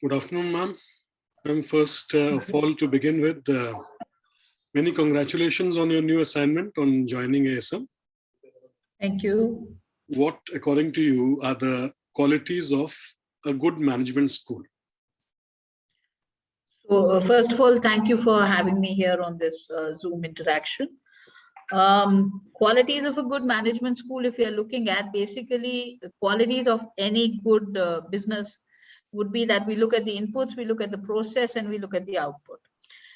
Good afternoon, ma'am. First of all, to begin with, many congratulations on your new assignment on joining ASM. Thank you. What, according to you, are the qualities of a good management school? So, first of all, thank you for having me here on this Zoom interaction. Qualities of a good management school, if you're looking at basically the qualities of any good business, would be that we look at the inputs, we look at the process, and we look at the output.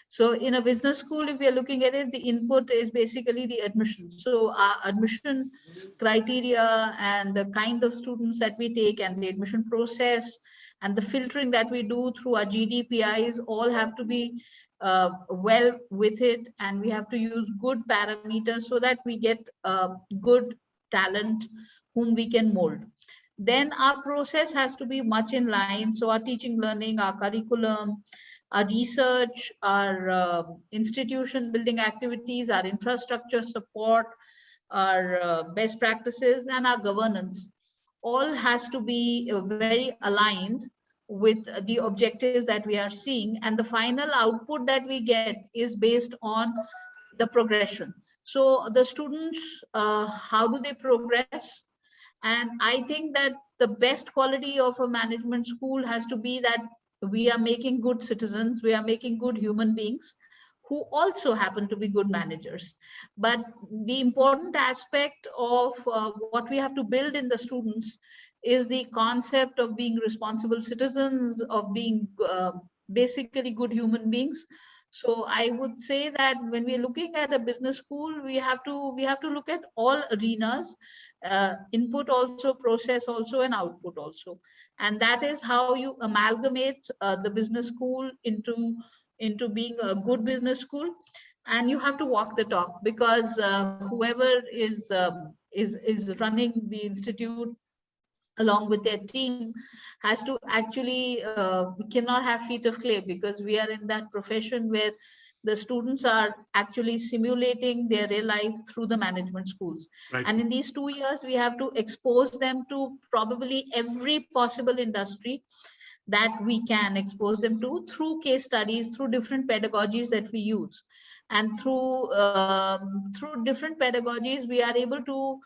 So in a business school, if we are looking at it, the input is basically the admission. So our admission criteria and the kind of students that we take and the admission process and the filtering that we do through our GDPIs all have to be well with it, and we have to use good parameters so that we get good talent whom we can mold. Then our process has to be much in line. So our teaching, learning, our curriculum, our research, our institution building activities, our infrastructure support, our best practices, and our governance all has to be very aligned with the objectives that we are seeing. And the final output that we get is based on the progression. So the students, how do they progress? And I think that the best quality of a management school has to be that we are making good citizens, we are making good human beings who also happen to be good managers. But the important aspect of what we have to build in the students is the concept of being responsible citizens, of being basically good human beings. So I would say that when we're looking at a business school, we have to look at all arenas, input also, process also, and output also. And that is how you amalgamate the business school into being a good business school. And you have to walk the talk, because whoever is running the institute along with their team has to actually, we cannot have feet of clay, because we are in that profession where the students are actually simulating their real life through the management schools. Right. And in these 2 years, we have to expose them to probably every possible industry that we can expose them to through case studies, through different pedagogies that we use. And through different pedagogies, we are able to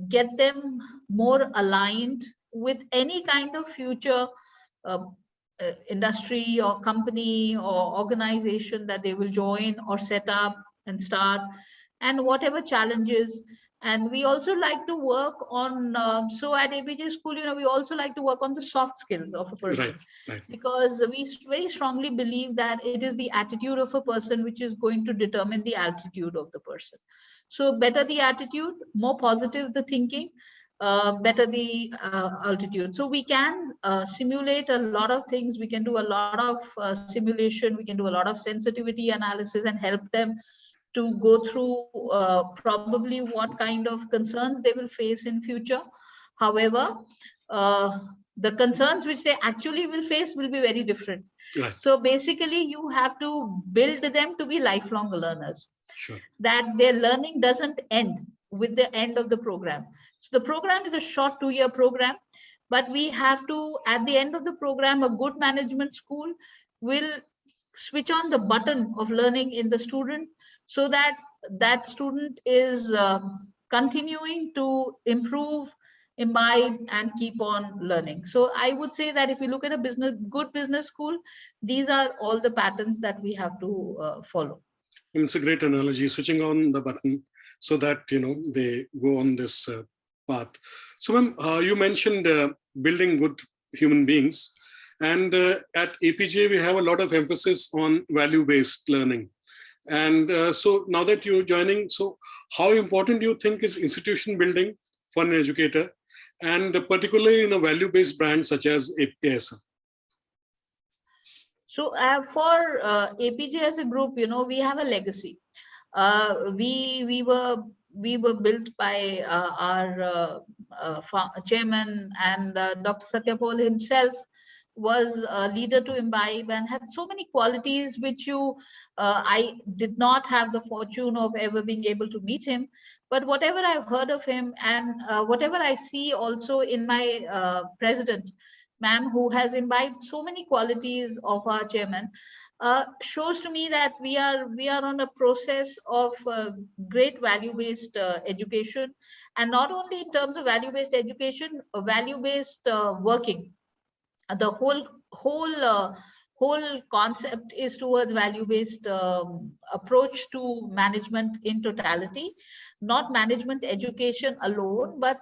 get them more aligned with any kind of future industry or company or organization that they will join or set up and start, and whatever challenges. And we also like to work on, so at APJ school, we also like to work on the soft skills of a person. Right. Because we very strongly believe that it is the attitude of a person which is going to determine the altitude of the person. So better the attitude, more positive the thinking, better the altitude. So we can simulate a lot of things. We can do a lot of simulation. We can do a lot of sensitivity analysis and help them to go through probably what kind of concerns they will face in future. However, the concerns which they actually will face will be very different. Right. So basically, you have to build them to be lifelong learners. Sure. That their learning doesn't end with the end of the program. So the program is a short 2-year program, but we have to, at the end of the program, a good management school will switch on the button of learning in the student, so that that student is continuing to improve, imbibe, and keep on learning. So I would say that if you look at a good business school, these are all the patterns that we have to follow. It's a great analogy, switching on the button so that they go on this path. So ma'am, you mentioned building good human beings, and at APJ we have a lot of emphasis on value-based learning. And so now that you're joining, so how important do you think is institution building for an educator, and particularly in a value-based brand such as ASM? So for APJ as a group, we have a legacy. We were built by our chairman, and Dr. Satyapal himself was a leader to imbibe and had so many qualities which I did not have the fortune of ever being able to meet him. But whatever I've heard of him, and whatever I see also in my president, ma'am, who has imbibed so many qualities of our chairman, shows to me that we are on a process of great value-based education, and not only in terms of value-based education, value-based working. The whole concept is towards value-based approach to management in totality, not management education alone, but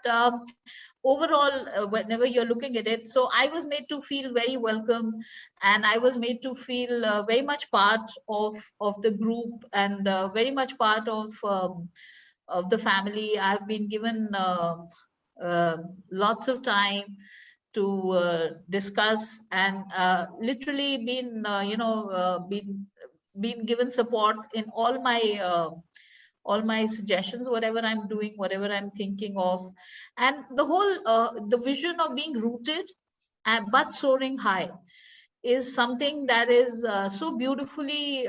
overall, whenever you're looking at it. So I was made to feel very welcome, and I was made to feel very much part of the group, and very much part of the family. I've been given lots of time to discuss, and literally been been given support in all my suggestions, whatever I'm doing, whatever I'm thinking of. And the whole the vision of being rooted but soaring high is something that is so beautifully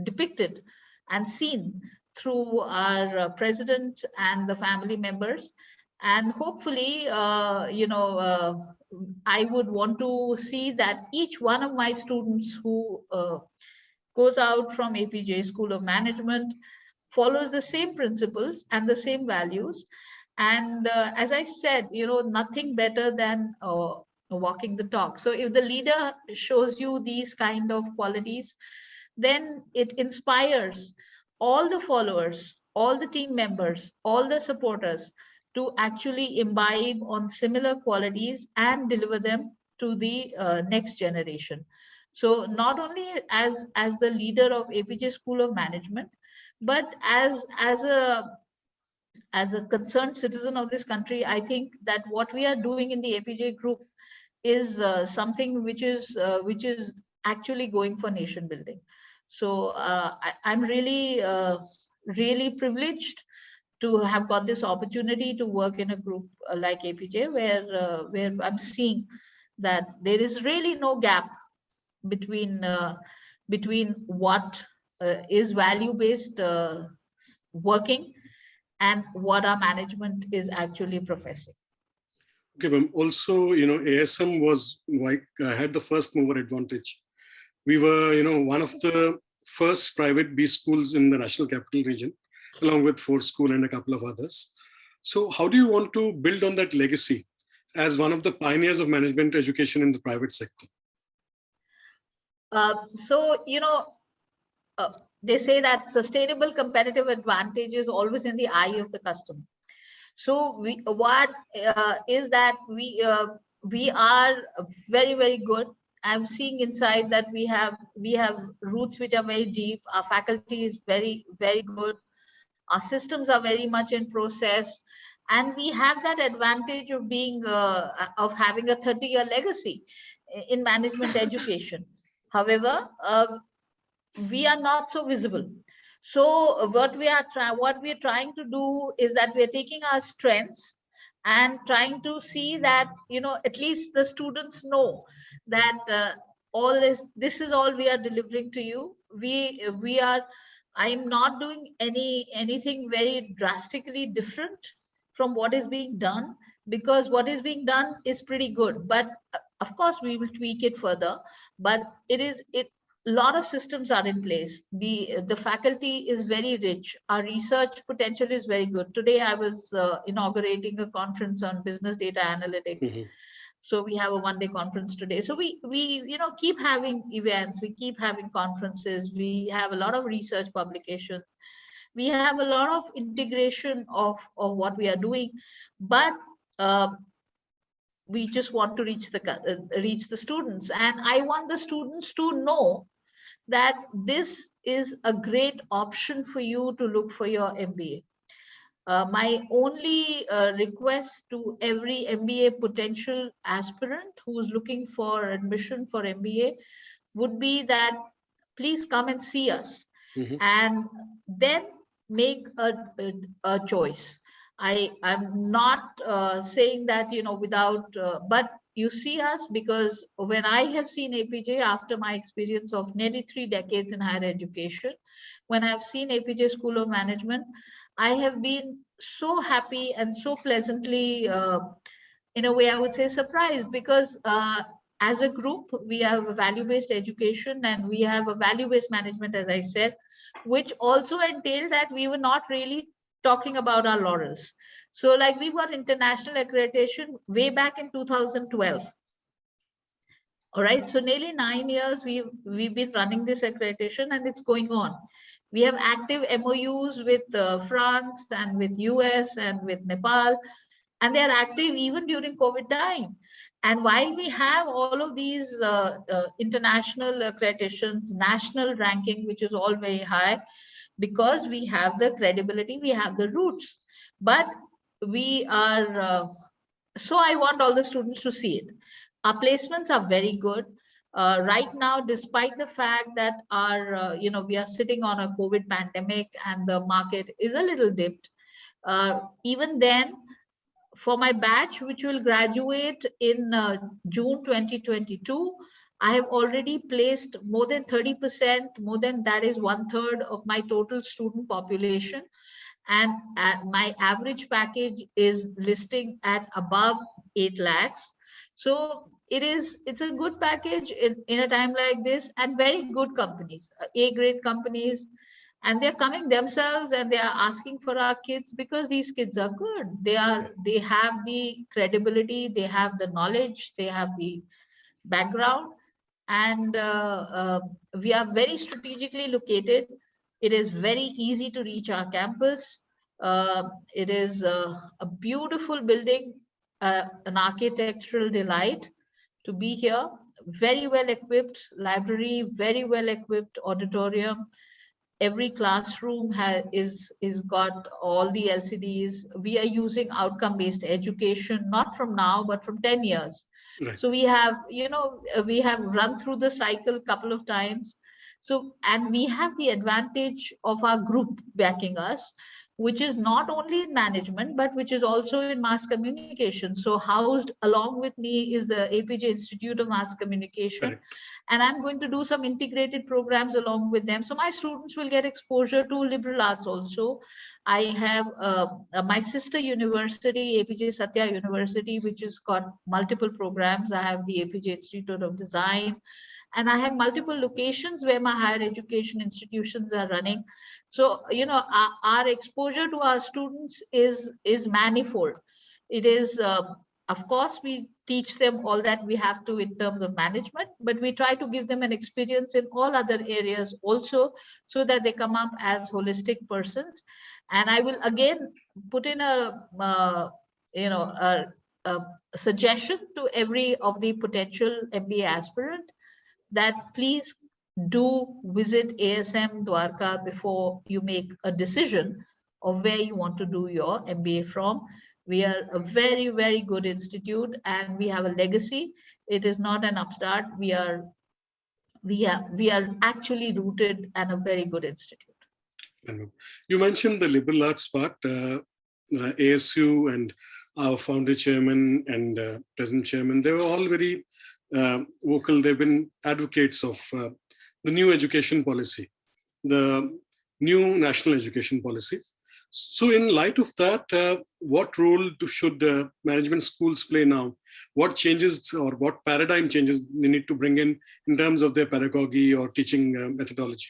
depicted and seen through our president and the family members. And hopefully, I would want to see that each one of my students who goes out from APJ School of Management follows the same principles and the same values. And as I said, nothing better than walking the talk. So if the leader shows you these kind of qualities, then it inspires all the followers, all the team members, all the supporters to actually imbibe on similar qualities and deliver them to the next generation. So not only as the leader of APJ School of Management, but as a concerned citizen of this country, I think that what we are doing in the APJ group is something which is actually going for nation building. So I'm really really privileged to have got this opportunity to work in a group like APJ, where I'm seeing that there is really no gap between what is value-based working and what our management is actually professing. Okay, ma'am. Also, ASM was like had the first mover advantage. We were, one of the first private B schools in the National Capital Region, along with Ford School and a couple of others. So how do you want to build on that legacy as one of the pioneers of management education in the private sector? They say that sustainable competitive advantage is always in the eye of the customer. So we are very, very good. I'm seeing inside that we have roots which are very deep. Our faculty is very, very good. Our systems are very much in process, and we have that advantage of being of having a 30-year legacy in management education. However, we are not so visible. So what we are trying to do is that we are taking our strengths and trying to see that at least the students know that this is all we are delivering to you. I'm not doing anything very drastically different from what is being done, because what is being done is pretty good. But of course, we will tweak it further. But a lot of systems are in place. The faculty is very rich. Our research potential is very good. Today, I was inaugurating a conference on business data analytics. Mm-hmm. So we have a one-day conference today. So we keep having events, we keep having conferences, we have a lot of research publications, we have a lot of integration of what we are doing, but we just want to reach the students. And I want the students to know that this is a great option for you to look for your MBA. My only request to every MBA potential aspirant who is looking for admission for MBA would be that please come and see us, mm-hmm. and then make a choice. I'm not saying that, without, but you see us, because when I have seen APJ after my experience of nearly 3 decades in higher education, when I've seen APJ School of Management, I have been so happy and so pleasantly in a way, I would say surprised, because as a group, we have a value-based education and we have a value-based management, as I said, which also entailed that we were not really talking about our laurels. So like we got international accreditation way back in 2012. All right, so nearly 9 years we've been running this accreditation and it's going on. We have active MOUs with France and with US and with Nepal, and they are active even during COVID time. And while we have all of these international accreditations, national ranking, which is all very high, because we have the credibility, we have the roots, but we are, so I want all the students to see it. Our placements are very good. Right now, despite the fact that our, we are sitting on a COVID pandemic and the market is a little dipped, even then, for my batch, which will graduate in June 2022, I have already placed more than 30%, more than that is 1/3 of my total student population. And my average package is listing at above 8 lakhs. So it's a good package in a time like this, and very good companies, A-grade companies, and they're coming themselves and they are asking for our kids because these kids are good. They have the credibility, they have the knowledge, they have the background, and we are very strategically located. It is very easy to reach our campus. It is a beautiful building, an architectural delight to be here. Very well equipped library, very well equipped auditorium. Every classroom is got all the LCDs. We are using outcome-based education, not from now, but from 10 years. Right. So we have, we have run through the cycle a couple of times. So, and we have the advantage of our group backing us, which is not only in management, but which is also in mass communication. So housed along with me is the APJ Institute of Mass Communication. Correct. And I'm going to do some integrated programs along with them. So my students will get exposure to liberal arts also. I have my sister university, APJ Satya University, which has got multiple programs. I have the APJ Institute of Design, and I have multiple locations where my higher education institutions are running. So, our exposure to our students is manifold. It is, of course, we teach them all that we have to in terms of management, but we try to give them an experience in all other areas also, so that they come up as holistic persons. And I will again put in a suggestion to every of the potential MBA aspirant, that please do visit ASM Dwarka before you make a decision of where you want to do your MBA from. We are a very, very good institute and we have a legacy. It is not an upstart. We are actually rooted and a very good institute. You mentioned the liberal arts part, ASU and our founder chairman and present chairman, they were all very vocal. They've been advocates of the new education policy, the new national education policy. So in light of that, what role should management schools play now? What changes or what paradigm changes they need to bring in terms of their pedagogy or teaching methodology?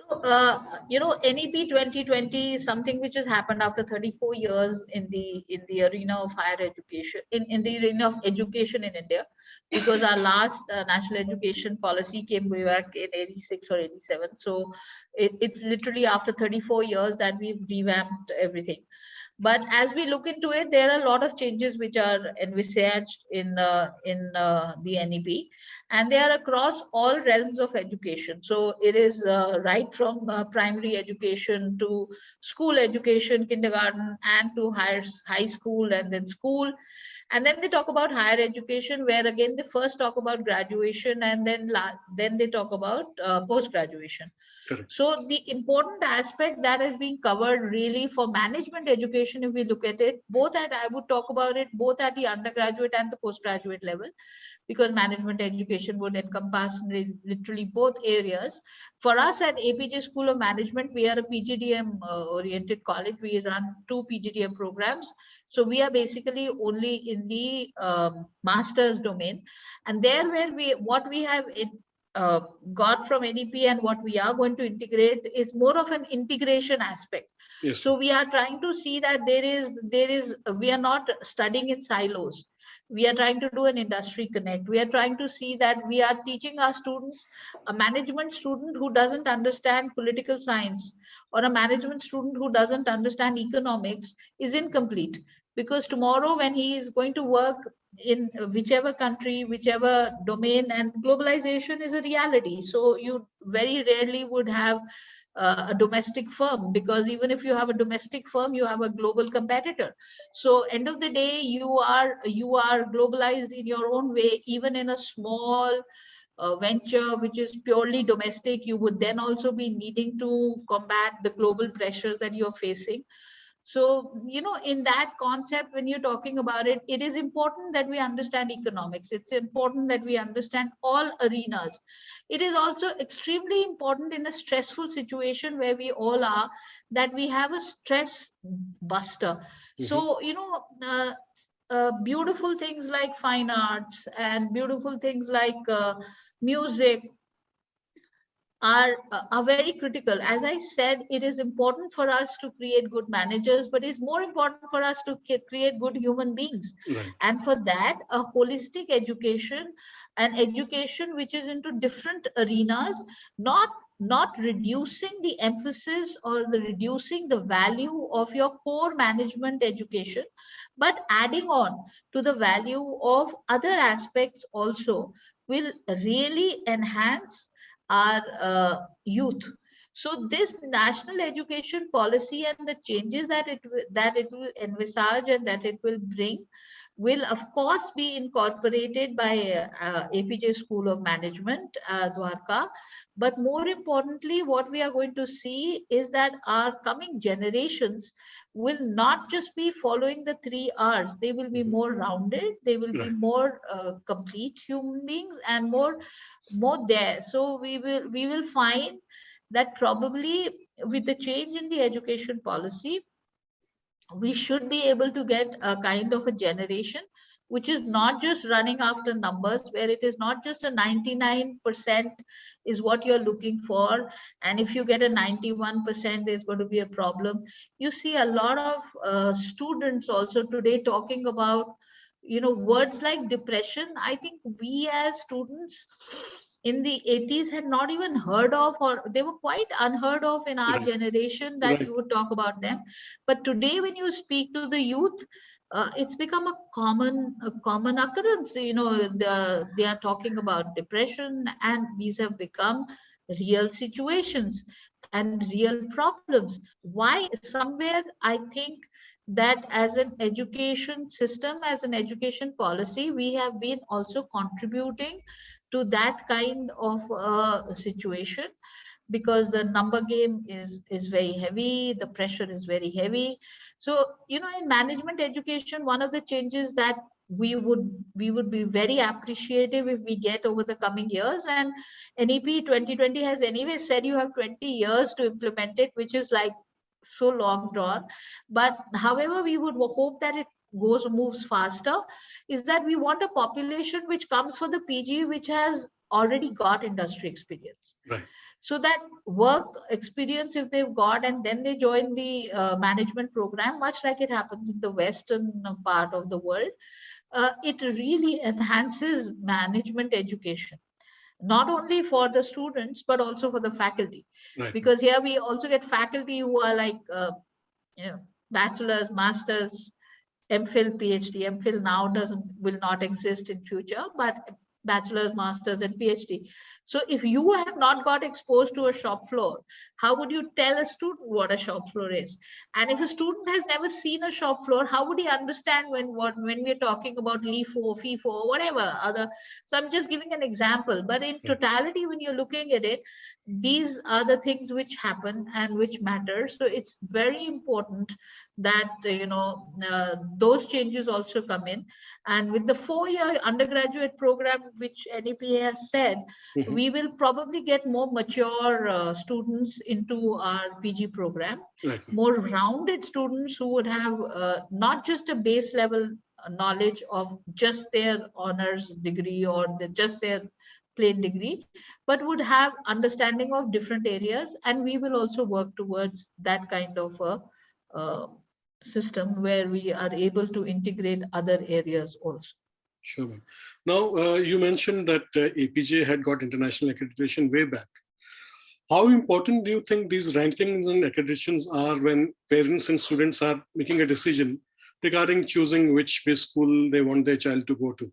So, NEP 2020 is something which has happened after 34 years in the arena of higher education, in the arena of education in India, because our last national education policy came way back in 86 or 87. So it's literally after 34 years that we've revamped everything. But as we look into it, there are a lot of changes which are envisaged in the NEP, and they are across all realms of education. So it is right from primary education to school education, kindergarten, and to high school, and then school. And then they talk about higher education, where again they first talk about graduation, and then they talk about post-graduation. Correct. So the important aspect that is being covered really for management education, if we look at it, I would talk about it both at the undergraduate and the postgraduate level, because management education would encompass literally both areas. For us at APJ School of Management, we are a PGDM oriented college. We run 2 PGDM programs. So we are basically only in the master's domain, and there where what we have got from NEP and what we are going to integrate is more of an integration aspect. Yes. So we are trying to see that we are not studying in silos. We are trying to do an industry connect. We are trying to see that we are teaching our students. A management student who doesn't understand political science or a management student who doesn't understand economics is incomplete, because tomorrow when he is going to work in whichever country, whichever domain, and globalization is a reality. So you very rarely would have a domestic firm, because even if you have a domestic firm, you have a global competitor. So end of the day, you are globalized in your own way. Even in a small venture which is purely domestic, you would then also be needing to combat the global pressures that you're facing. So, in that concept, when you're talking about it, it is important that we understand economics. It's important that we understand all arenas. It is also extremely important in a stressful situation where we all are, that we have a stress buster. So, beautiful things like fine arts and beautiful things like music are very critical. As I said, it is important for us to create good managers, but it's more important for us to create good human beings. Right. And for that, a holistic education, an education which is into different arenas, not reducing the emphasis or reducing the value of your core management education, but adding on to the value of other aspects also, will really enhance our youth. So this national education policy and the changes that it will envisage and that it will bring will of course be incorporated by APJ School of Management, Dwarka. But more importantly, what we are going to see is that our coming generations will not just be following the 3 R's. They will be more rounded. They will be more complete human beings and more there. So we will find that probably with the change in the education policy, we should be able to get a kind of a generation which is not just running after numbers, where it is not just a 99% is what you're looking for, and if you get a 91%, there's going to be a problem. You see a lot of students also today talking about words like depression. I think we as students in the 80s had not even heard of, or they were quite unheard of in our generation, that you would talk about them. But today when you speak to the youth, it's become a common occurrence. They are talking about depression, and these have become real situations and real problems. Why? Somewhere I think that as an education system, as an education policy, we have been also contributing to that kind of situation, because the number game is very heavy, the pressure is very heavy. So in management education, one of the changes that we would be very appreciative if we get over the coming years, and NEP 2020 has anyway said you have 20 years to implement it, which is like so long drawn. But however, we would hope that it moves faster, is that we want a population which comes for the PG which has already got industry experience. Right. So that work experience, if they've got, and then they join the management program, much like it happens in the Western part of the world, it really enhances management education, not only for the students, but also for the faculty. Right. Because here we also get faculty who are like, bachelor's, master's, MPhil, PhD. MPhil now will not exist in future, but bachelor's, master's, and PhD. So if you have not got exposed to a shop floor, how would you tell a student what a shop floor is? And if a student has never seen a shop floor, how would he understand when we're talking about LIFO, FIFO, whatever other? So I'm just giving an example, but in totality, when you're looking at it, these are the things which happen and which matter. So it's very important that those changes also come in. And with the 4-year undergraduate program which NEP has said, we will probably get more mature students into our PG program, Right. more rounded students who would have not just a base level knowledge of just their honors degree or just their plain degree, but would have understanding of different areas. And we will also work towards that kind of a system where we are able to integrate other areas also. Sure, ma'am. Now, you mentioned that APJ had got international accreditation way back. How important do you think these rankings and accreditations are when parents and students are making a decision regarding choosing which best school they want their child to go to?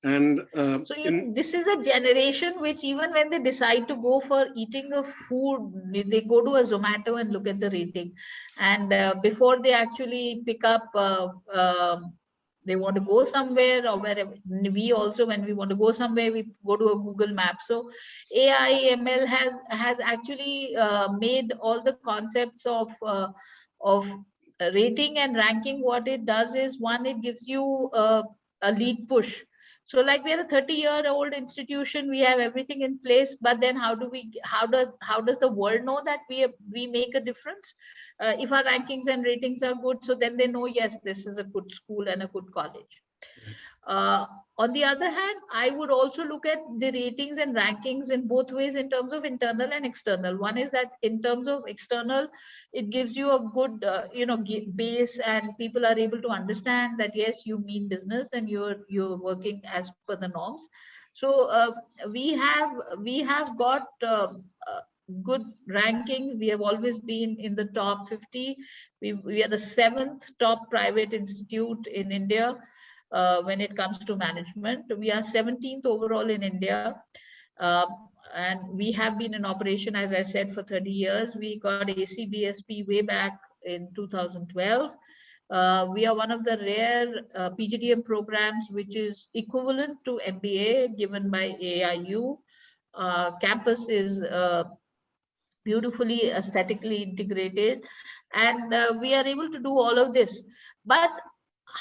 And so this is a generation which, even when they decide to go for eating a food, they go to a Zomato and look at the rating. And before they actually pick up, they want to go somewhere, or wherever. We also, when we want to go somewhere, we go to a Google map. So AI ML has actually made all the concepts of rating and ranking. What it does is, one, it gives you a lead push. So like, we are a 30-year-old institution, we have everything in place, but then how does the world know that we make a difference? If our rankings and ratings are good, so then they know, yes, this is a good school and a good college. On the other hand, I would also look at the ratings and rankings in both ways, in terms of internal and external. One is that in terms of external, it gives you a good base, and people are able to understand that, yes, you mean business and you're working as per the norms. So we have got good ranking. We have always been in the top 50. We are the 7th top private institute in India. When it comes to management, we are 17th overall in India, and we have been in operation, as I said, for 30 years. We got ACBSP way back in 2012. We are one of the rare PGDM programs which is equivalent to MBA given by AIU. Campus is beautifully aesthetically integrated, and we are able to do all of this. But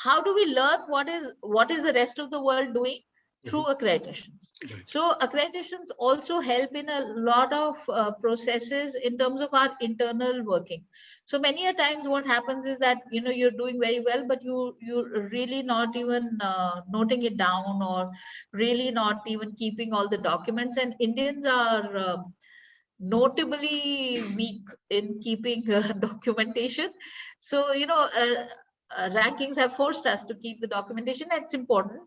how do we learn what is the rest of the world doing? Through accreditations. Right. So accreditations also help in a lot of processes in terms of our internal working. So many a times what happens is that, you're doing very well, but you're really not even noting it down, or really not even keeping all the documents. And Indians are notably weak in keeping documentation. So rankings have forced us to keep the documentation. That's important.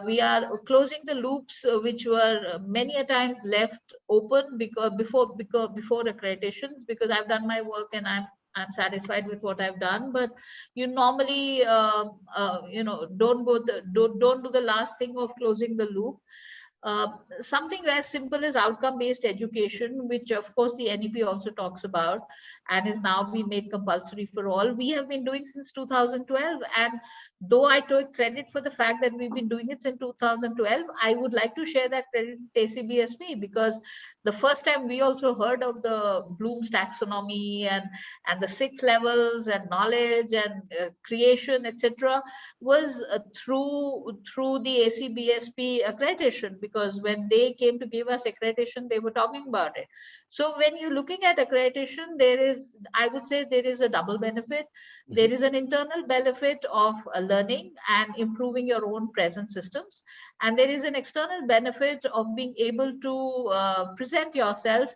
We are closing the loops which were many a times left open before accreditations, because I've done my work and I'm satisfied with what I've done. But you normally don't do the last thing of closing the loop. Something as simple as outcome-based education, which of course the NEP also talks about and is now being made compulsory for all, we have been doing since 2012. And though I take credit for the fact that we've been doing it since 2012, I would like to share that credit with ACBSP, because the first time we also heard of the Bloom's taxonomy and the 6 levels and knowledge and creation, etc., was through the ACBSP accreditation, because when they came to give us accreditation, they were talking about it. So when you're looking at accreditation, I would say there is a double benefit. There is an internal benefit of learning and improving your own present systems. And there is an external benefit of being able to present yourself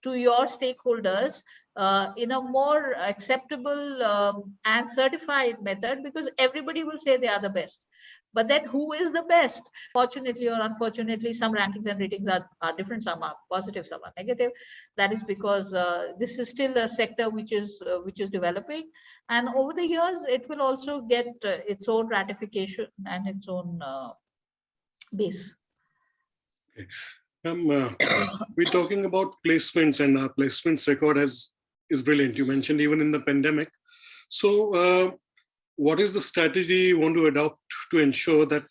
to your stakeholders in a more acceptable and certified method, because everybody will say they are the best. But then who is the best? Fortunately or unfortunately, some rankings and ratings are different. Some are positive, some are negative. That is because this is still a sector which is developing. And over the years, it will also get its own ratification and its own base. Okay. We're talking about placements, and our placements record is brilliant. You mentioned even in the pandemic. So what is the strategy you want to adopt to ensure that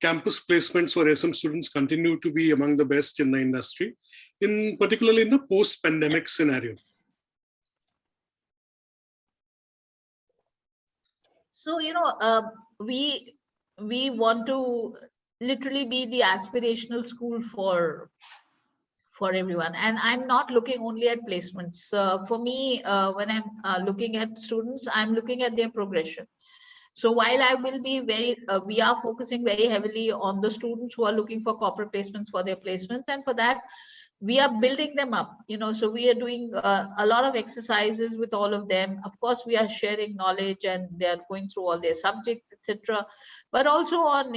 campus placements for SM students continue to be among the best in the industry, particularly in the post-pandemic scenario? So, we want to literally be the aspirational school for for everyone. And I'm not looking only at placements. For me, when I'm looking at students, I'm looking at their progression. So while I will be we are focusing very heavily on the students who are looking for corporate placements for their placements. And for that, we are building them up, so we are doing a lot of exercises with all of them. Of course, we are sharing knowledge and they are going through all their subjects, etc. But also on,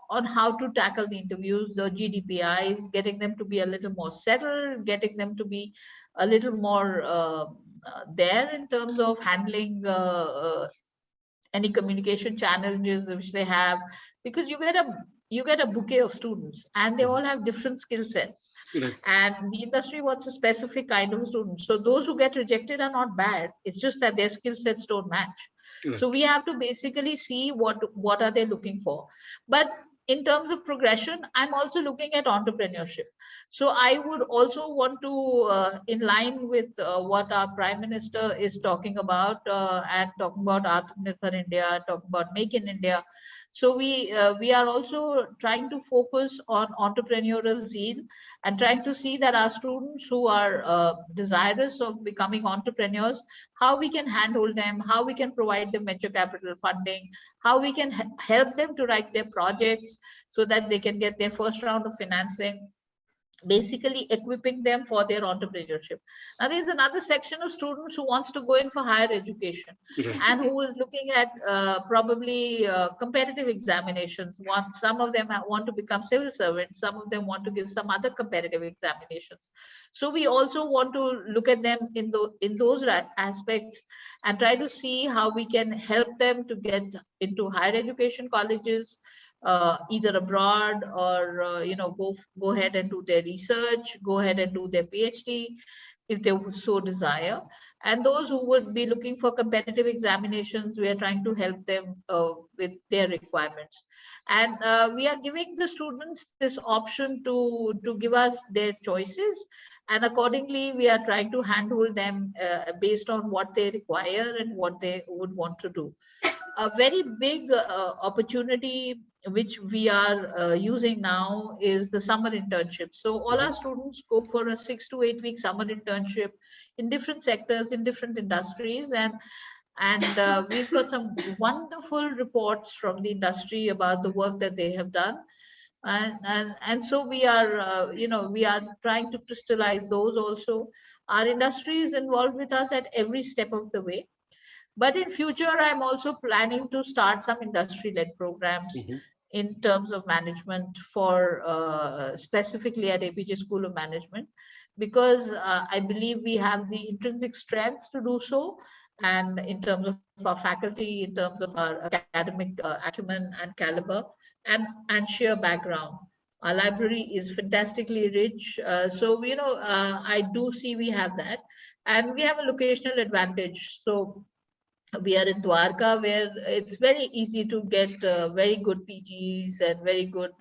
on how to tackle the interviews, the GDPIs, getting them to be a little more settled, getting them to be a little more there in terms of handling any communication challenges which they have, because you get a bouquet of students and they all have different skill sets. Right. And the industry wants a specific kind of student. So those who get rejected are not bad. It's just that their skill sets don't match. Right. So we have to basically see what are they looking for. But in terms of progression, I'm also looking at entrepreneurship. So I would also want to, in line with what our Prime Minister is talking about, and talking about Atmanirbhar India, talking about Make in India. So we are also trying to focus on entrepreneurial zeal and trying to see that our students who are desirous of becoming entrepreneurs, how we can handhold them, how we can provide them venture capital funding, how we can help them to write their projects so that they can get their first round of financing, basically equipping them for their entrepreneurship. Now, there's another section of students who wants to go in for higher education, Right. and who is looking at probably competitive examinations. Some of them want to become civil servants, some of them want to give some other competitive examinations. So we also want to look at them in those aspects and try to see how we can help them to get into higher education colleges, either abroad or go ahead and do their research, go ahead and do their PhD if they so desire. And those who would be looking for competitive examinations, we are trying to help them with their requirements. And we are giving the students this option to give us their choices, and accordingly we are trying to handhold them based on what they require and what they would want to do. A very big opportunity which we are using now is the summer internship. So all our students go for a 6 to 8 week summer internship in different sectors, in different industries, and we've got some wonderful reports from the industry about the work that they have done. And so we are we are trying to crystallize those also. Our industry is involved with us at every step of the way. But in future, I'm also planning to start some industry-led programs in terms of management for specifically at APJ School of Management, because I believe we have the intrinsic strength to do so. And in terms of our faculty, in terms of our academic acumen and caliber and sheer background, our library is fantastically rich. So, I do see we have that, and we have a locational advantage. So we are in Dwarka, where it's very easy to get very good PGs and very good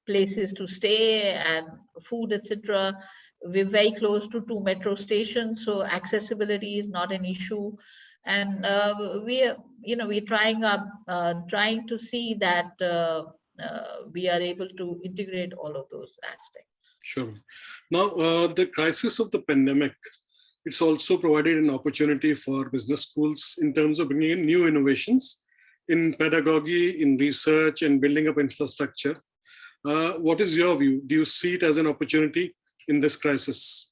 places to stay and food, etc. We're very close to 2 metro stations, so accessibility is not an issue. And we're trying to see that we are able to integrate all of those aspects. Sure. Now, the crisis of the pandemic, it's also provided an opportunity for business schools in terms of bringing in new innovations in pedagogy, in research, and building up infrastructure. What is your view? Do you see it as an opportunity in this crisis?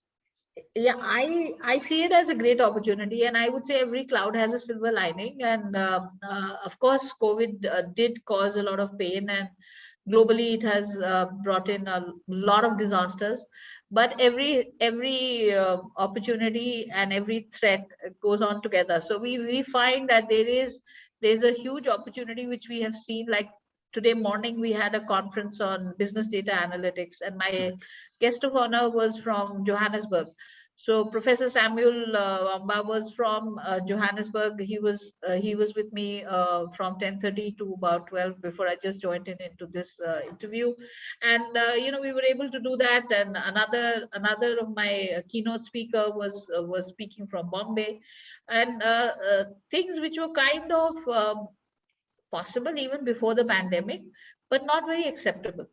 Yeah, I see it as a great opportunity, and I would say every cloud has a silver lining. And of course, COVID did cause a lot of pain, and globally it has brought in a lot of disasters. But every opportunity and every threat goes on together. So we find that there's a huge opportunity which we have seen. Like today morning, we had a conference on business data analytics, and my guest of honor was from Johannesburg. So Professor Samuel Amba was from Johannesburg. He was with me from 10:30 to about 12 before I just joined into this interview, and we were able to do that. And another of my keynote speaker was speaking from Bombay, and things which were kind of possible even before the pandemic, but not very acceptable,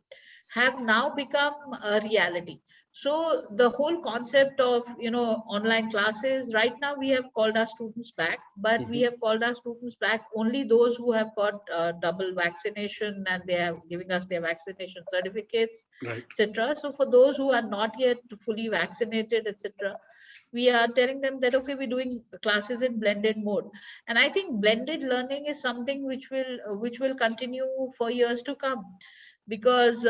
have now become a reality. So the whole concept of, online classes, right now we have called our students back, but we have called our students back only those who have got double vaccination and they are giving us their vaccination certificates, Right. etc. So for those who are not yet fully vaccinated, etc., we are telling them that, okay, we're doing classes in blended mode. And I think blended learning is something which will continue for years to come, because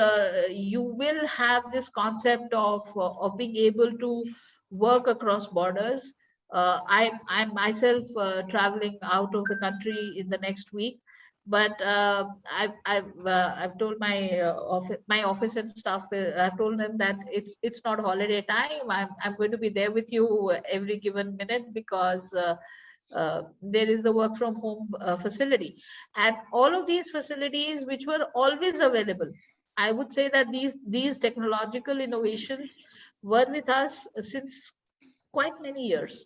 you will have this concept of being able to work across borders. I'm myself traveling out of the country in the next week, but I've told my office and staff. I've told them that it's not holiday time. I'm going to be there with you every given minute, because there is the work from home facility, and all of these facilities which were always available. I would say that these technological innovations were with us since quite many years.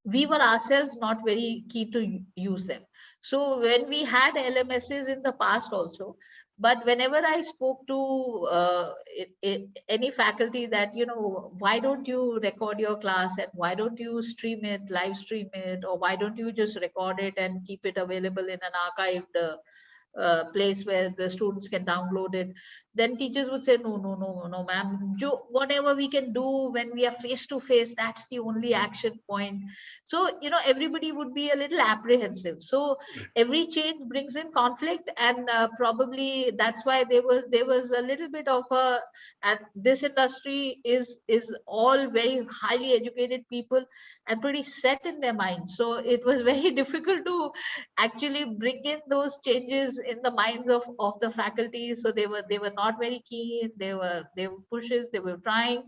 We were ourselves not very keen to use them. So when we had LMSs in the past also, but whenever I spoke to any faculty that, why don't you record your class and why don't you stream it, live stream it, or why don't you just record it and keep it available in an archived place where the students can download it, then teachers would say, no, ma'am, whatever we can do when we are face to face, that's the only action point. So, everybody would be a little apprehensive. So every change brings in conflict, and probably that's why there was a little bit of a, and this industry is all very highly educated people and pretty set in their minds. So it was very difficult to actually bring in those changes in the minds of the faculty. So they were not very keen. They were pushes, they were trying,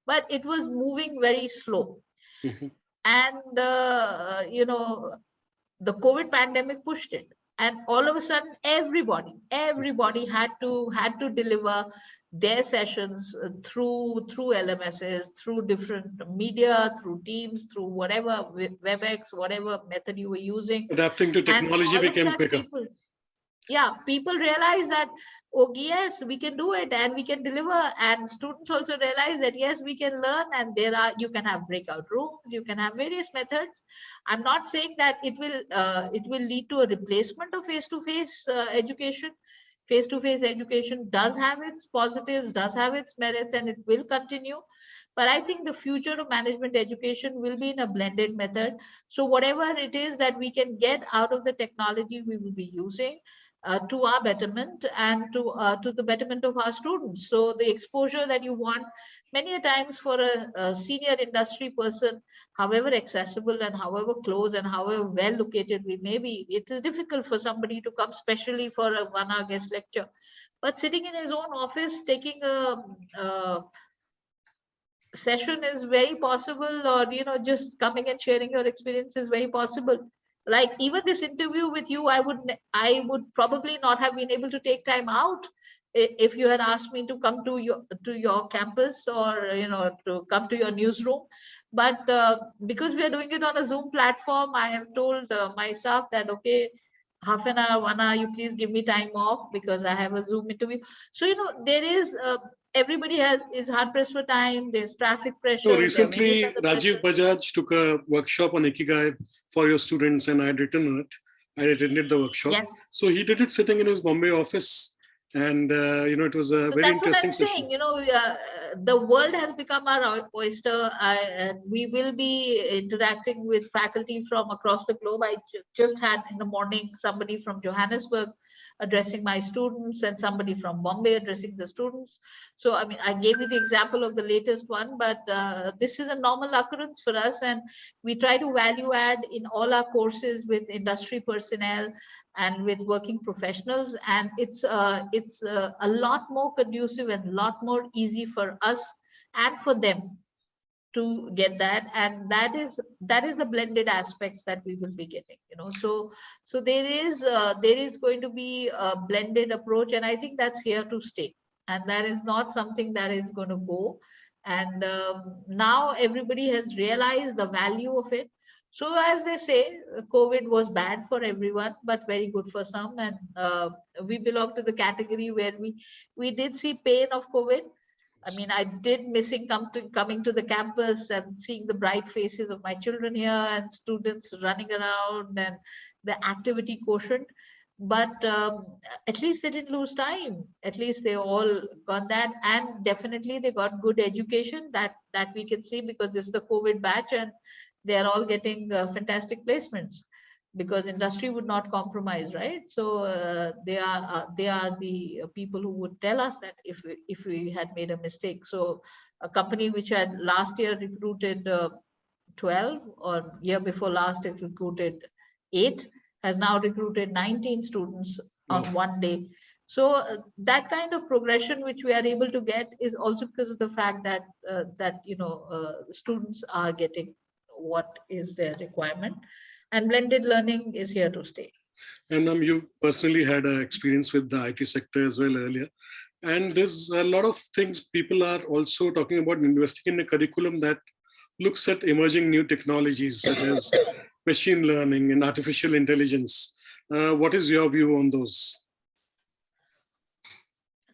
but it was moving very slow. And the COVID pandemic pushed it, and all of a sudden everybody had to deliver their sessions through LMSs, through different media, through Teams, through whatever, WebEx, whatever method you were using. Adapting to technology became quicker. People realize that, oh yes, we can do it and we can deliver, and students also realize that yes, we can learn, and you can have breakout rooms, you can have various methods. I'm not saying that it will lead to a replacement of face-to-face education. Face-to-face education does have its positives, does have its merits, and it will continue. But I think the future of management education will be in a blended method. So whatever it is that we can get out of the technology, we will be using to our betterment and to the betterment of our students. So the exposure that you want, many a times for a senior industry person, however accessible and however close and however well located we may be, it is difficult for somebody to come specially for a 1-hour guest lecture. But sitting in his own office, taking a session is very possible, or just coming and sharing your experience is very possible. Like even this interview with you, I would probably not have been able to take time out if you had asked me to come to your campus, or to come to your newsroom. But because we are doing it on a Zoom platform, I have told my staff that, okay, half an hour, 1 hour, you please give me time off because I have a Zoom interview. So there is everybody is hard pressed for time. There's traffic pressure. So recently, Rajiv Bajaj took a workshop on Ikigai for your students, and I had written on it. I attended the workshop. Yes. So he did it sitting in his Bombay office, and it was a very interesting session. That's what I'm saying. The world has become our oyster. We will be interacting with faculty from across the globe. I just had in the morning somebody from Johannesburg addressing my students, and somebody from Bombay addressing the students. So, I mean, I gave you the example of the latest one, but this is a normal occurrence for us, and we try to value add in all our courses with industry personnel and with working professionals, and it's a lot more conducive and a lot more easy for us and for them to get that, and that is the blended aspects that we will be getting. So there is going to be a blended approach, and I think that's here to stay, and that is not something that is going to go. And now everybody has realized the value of it. So as they say, COVID was bad for everyone, but very good for some. And we belong to the category where we did see pain of COVID. I mean, I did missing coming to the campus and seeing the bright faces of my children here and students running around and the activity quotient. But at least they didn't lose time. At least they all got that, and definitely they got good education that we can see, because this is the COVID batch and they are all getting fantastic placements, because industry would not compromise, right? So they are the people who would tell us that if we had made a mistake. So a company which had last year recruited 12, or year before last it recruited 8, has now recruited 19 students on one day. So that kind of progression which we are able to get is also because of the fact that students are getting what is their requirement, and blended learning is here to stay. And you personally had an experience with the IT sector as well earlier. And there's a lot of things people are also talking about investing in a curriculum that looks at emerging new technologies such as machine learning and artificial intelligence. What is your view on those?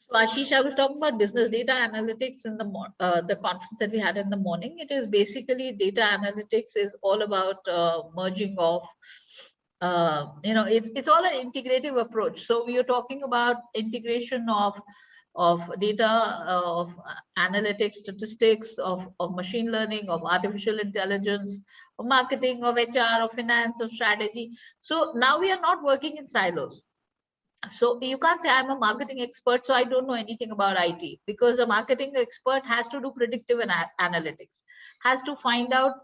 So Ashish, I was talking about business data analytics in the conference that we had in the morning. It is basically data analytics is all about merging of, it's all an integrative approach. So we are talking about integration of data, of analytics, statistics, of machine learning, of artificial intelligence, of marketing, of HR, of finance, of strategy. So now we are not working in silos. So you can't say I'm a marketing expert, so I don't know anything about IT, because a marketing expert has to do predictive analytics, has to find out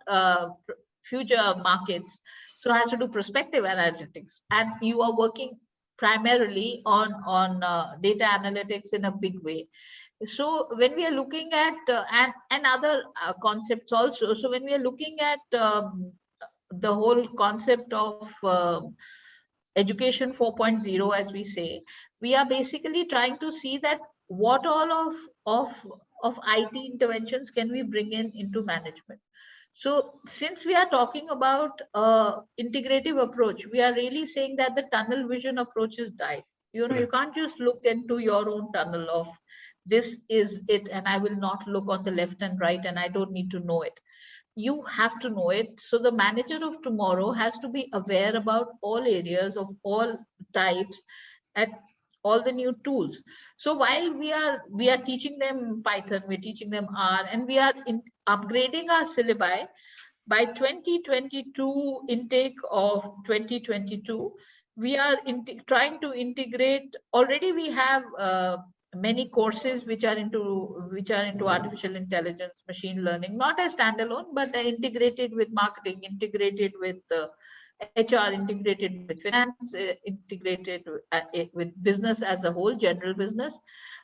future markets, so has to do prospective analytics, and you are working primarily on data analytics in a big way. So when we are looking at and other concepts also, so when we are looking at the whole concept of education 4.0, as we say, we are basically trying to see that what all of IT interventions can we bring into management. So since we are talking about integrative approach, we are really saying that the tunnel vision approach is died. You can't just look into your own tunnel of this is it, and I will not look on the left and right, and I don't need to know it. You have to know it. So the manager of tomorrow has to be aware about all areas of all types and all the new tools. So while we are teaching them Python, we're teaching them R, and we are upgrading our syllabi. By 2022 intake of 2022, we are trying to integrate. Already we have many courses which are into artificial intelligence, machine learning, not as standalone, but integrated with marketing, integrated with HR, integrated with finance, integrated with business as a whole, general business.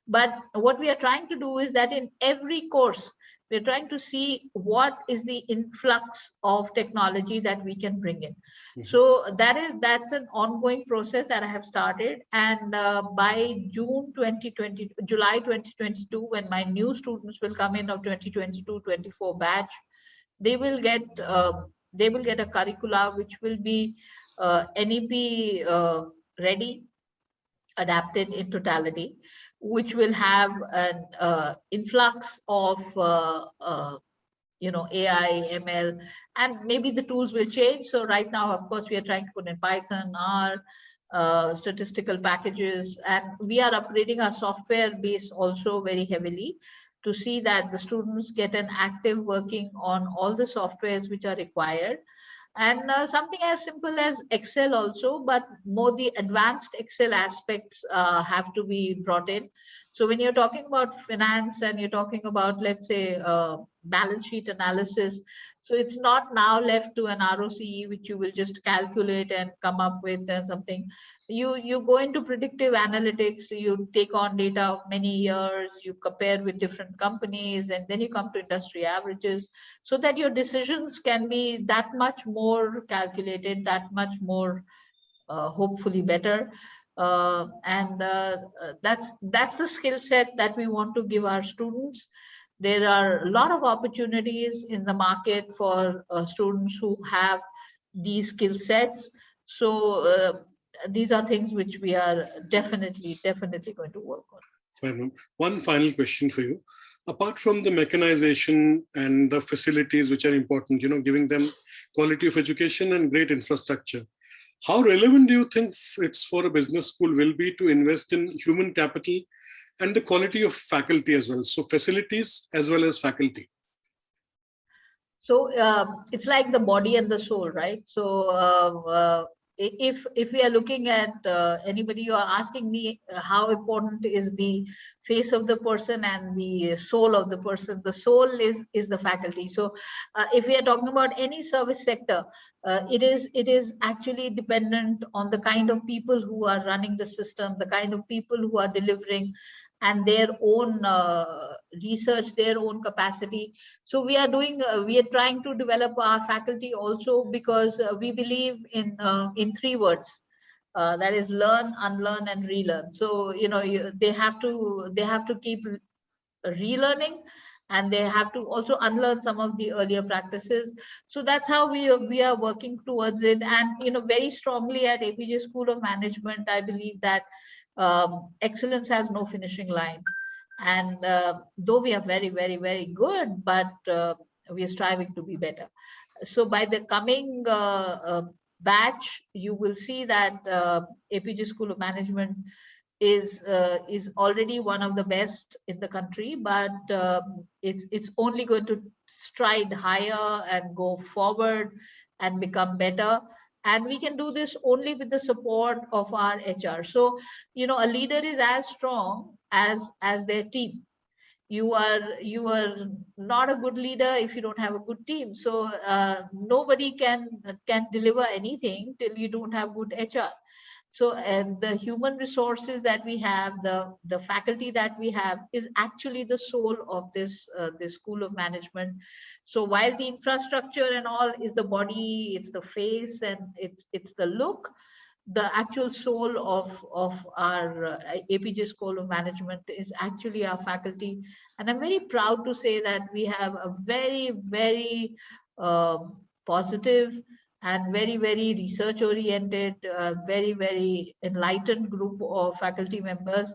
But what we are trying to do is that in every course, we're trying to see what is the influx of technology that we can bring in. Mm-hmm. So that's an ongoing process that I have started. And by July 2022, when my new students will come in of 2022-24 batch, they will get a curricula which will be NEP ready, adapted in totality, which will have an influx of AI, ML, and maybe the tools will change. So right now, of course, we are trying to put in Python, R, statistical packages, and we are upgrading our software base also very heavily to see that the students get an active working on all the softwares which are required. And something as simple as Excel also, but more the advanced Excel aspects have to be brought in. So when you're talking about finance and you're talking about, let's say, balance sheet analysis, so it's not now left to an ROCE, which you will just calculate and come up with something. You go into predictive analytics, you take on data of many years, you compare with different companies, and then you come to industry averages, so that your decisions can be that much more calculated, that much more hopefully better. That's the skill set that we want to give our students. There are a lot of opportunities in the market for students who have these skill sets. So these are things which we are definitely going to work on. Fine. One final question for you. apart from the mechanization and the facilities which are important, giving them quality of education and great infrastructure, how relevant do you think it's for a business school will be to invest in human capital and the quality of faculty as well? So facilities as well as faculty. So it's like the body and the soul, right? So if we are looking at anybody, you are asking me how important is the face of the person and the soul of the person. The soul is the faculty. So if we are talking about any service sector, it is actually dependent on the kind of people who are running the system, the kind of people who are delivering, and their own research, their own capacity. So we are trying to develop our faculty also, because we believe in 3 words. That is learn, unlearn, and relearn. So they have to keep relearning, and they have to also unlearn some of the earlier practices. So that's how we are working towards it. And very strongly at APJ School of Management, I believe that excellence has no finishing line. And though we are very, very, very good, but we are striving to be better. So by the coming batch, you will see that APJ School of Management is already one of the best in the country, but it's only going to stride higher and go forward and become better. And we can do this only with the support of our HR. So, a leader is as strong as their team. You are not a good leader if you don't have a good team. So nobody can deliver anything till you don't have good HR. So the human resources that we have, the faculty that we have, is actually the soul of this School of Management. So while the infrastructure and all is the body, it's the face, and it's the look, the actual soul of our APJ School of Management is actually our faculty. And I'm very proud to say that we have a very, very positive and very, very research oriented, very, very enlightened group of faculty members.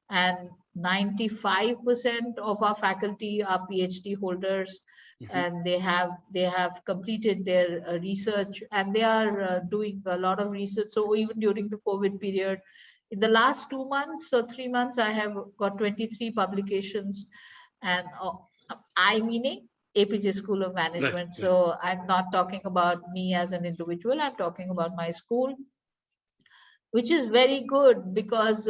And 95% of our faculty are PhD holders. Mm-hmm. And they have completed their research, and they are doing a lot of research. So even during the COVID period, in the last 2 months or 3 months, I have got 23 publications, and I meaning APJ School of Management. Right. So I'm not talking about me as an individual, I'm talking about my school, which is very good, because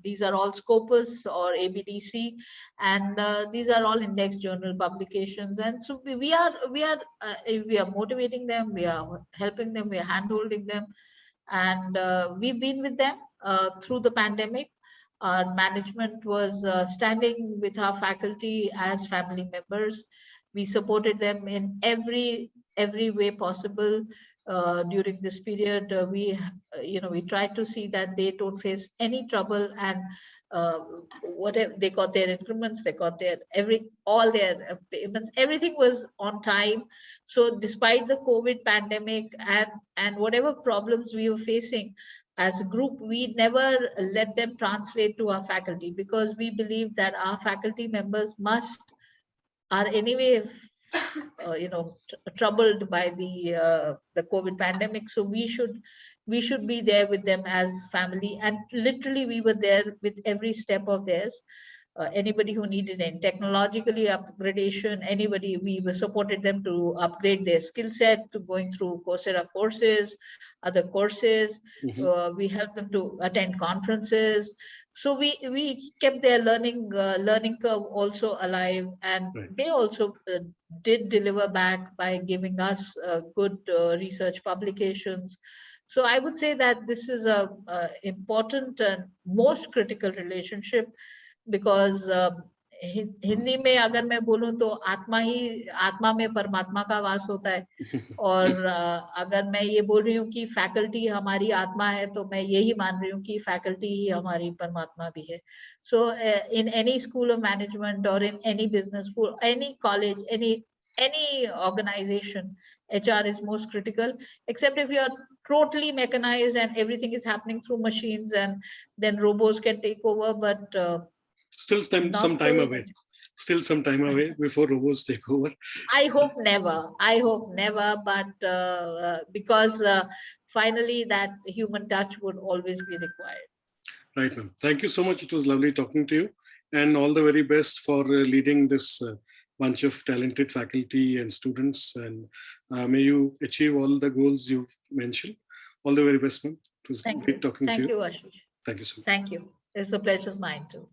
these are all Scopus or ABDC, and these are all index journal publications. And so we are motivating them, we are helping them, we are handholding them, and we've been with them through the pandemic. Our management was standing with our faculty as family members. We supported them in every way possible. During this period, we tried to see that they don't face any trouble, and whatever they got their increments, they got all their payments, everything was on time. So despite the COVID pandemic and whatever problems we were facing as a group, we never let them translate to our faculty, because we believe that our faculty members are anyway troubled by the COVID pandemic. So we should be there with them as family, and literally we were there with every step of theirs. Anybody who needed any technologically upgradation, anybody, we supported them to upgrade their skill set, to going through Coursera courses, other courses. Mm-hmm. We helped them to attend conferences. So we kept their learning curve also alive, and right. They also did deliver back by giving us good research publications. So I would say that this is a important and most critical relationship, because Hindi में अगर मैं बोलूं तो आत्मा में परमात्मा का वास होता है. और अगर मैं ये बोल रही हूँ कि फैकल्टी हमारी आत्मा है, तो मैं यही मान रही हूँ कि फैकल्टी ही हमारी परमात्मा भी है. So in any school of management or in any business school, any college, any organization, HR is most critical, except if you are totally mechanized and everything is happening through machines, and then robots can take over, but still some time away. still some time away before robots take over. I hope never. I hope never, but because finally that human touch would always be required. Right, ma'am. Thank you so much. It was lovely talking to you, and all the very best for leading this bunch of talented faculty and students. And may you achieve all the goals you've mentioned. All the very best, ma'am. It was Thank great you. talking to Thank you. you, Ashish. Thank you so much. Thank you. It's a pleasure's mine too.